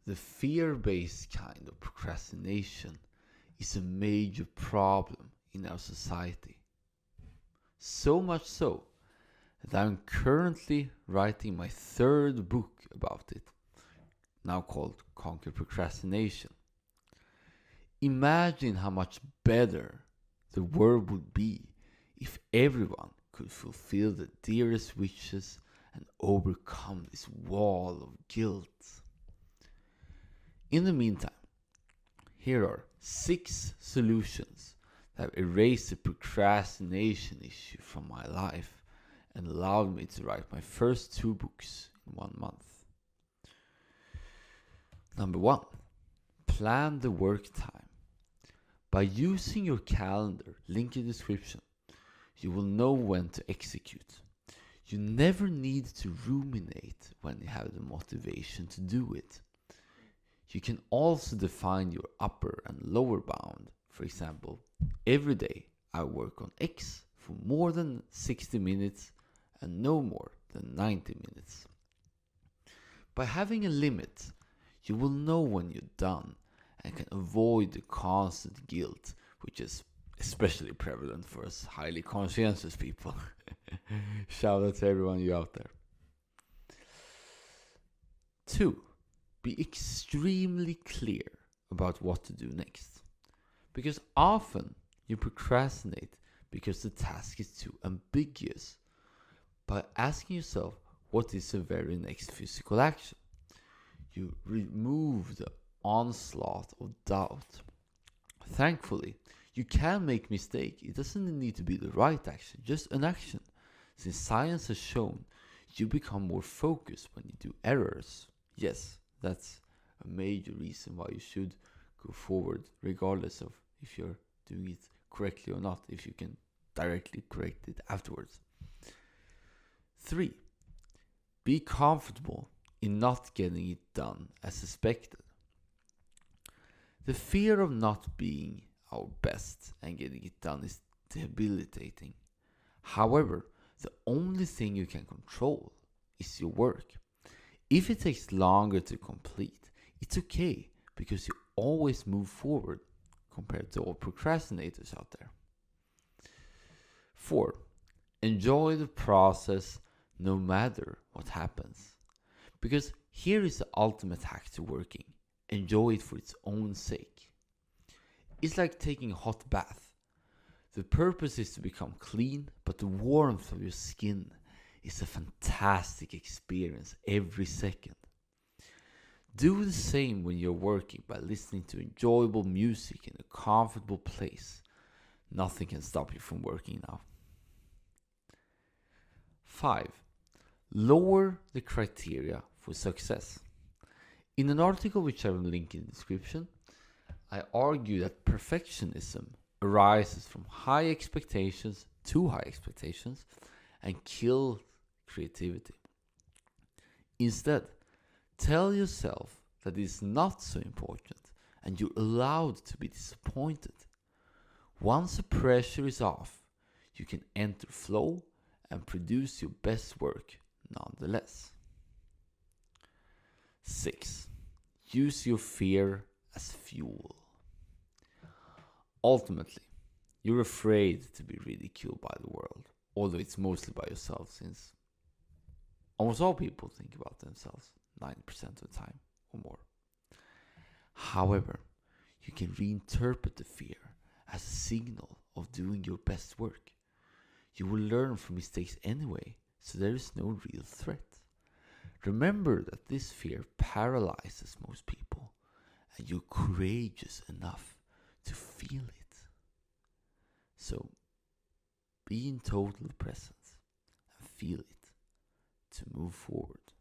The fear-based kind of procrastination is a major problem in our society. So much so that I'm currently writing my third book about it, now called Conquer Procrastination. Imagine how much better the world would be if everyone could fulfill the dearest wishes and overcome this wall of guilt. In the meantime, here are 6 solutions that have erased the procrastination issue from my life and allowed me to write my first 2 books in 1 month. Number 1. Plan the work time. By using your calendar, link in the description, you will know when to execute. You never need to ruminate when you have the motivation to do it. You can also define your upper and lower bound. For example, every day I work on X for more than 60 minutes and no more than 90 minutes. By having a limit, you will know when you're done and can avoid the constant guilt, which is especially prevalent for us highly conscientious people. Shout out to everyone you out there. 2. Be extremely clear about what to do next. Because often you procrastinate because the task is too ambiguous. By asking yourself, what is the very next physical action? You remove the onslaught of doubt. Thankfully, you can make mistakes. It doesn't need to be the right action, just an action. Since science has shown, you become more focused when you do errors. Yes, that's a major reason why you should go forward, regardless of if you're doing it correctly or not, if you can directly correct it afterwards. 3. Be comfortable in not getting it done as expected. The fear of not being our best and getting it done is debilitating. However, the only thing you can control is your work. If it takes longer to complete, it's okay because you always move forward compared to all procrastinators out there. 4. Enjoy the process no matter what happens. Because here is the ultimate hack to working. Enjoy it for its own sake. It's like taking a hot bath. The purpose is to become clean, but the warmth of your skin is a fantastic experience every second. Do the same when you're working by listening to enjoyable music in a comfortable place. Nothing can stop you from working now. 5. Lower the criteria for success. In an article which I will link in the description, I argue that perfectionism arises from high expectations, too high expectations, and kill creativity. Instead, tell yourself that it is not so important and you're allowed to be disappointed. Once the pressure is off, you can enter flow and produce your best work nonetheless. 6. Use your fear as fuel. Ultimately, you're afraid to be ridiculed by the world, although it's mostly by yourself, since almost all people think about themselves 90% of the time or more. However, you can reinterpret the fear as a signal of doing your best work. You will learn from mistakes anyway, so there is no real threat. Remember that this fear paralyzes most people, and you're courageous enough to feel it. So, be in total presence and feel it to move forward.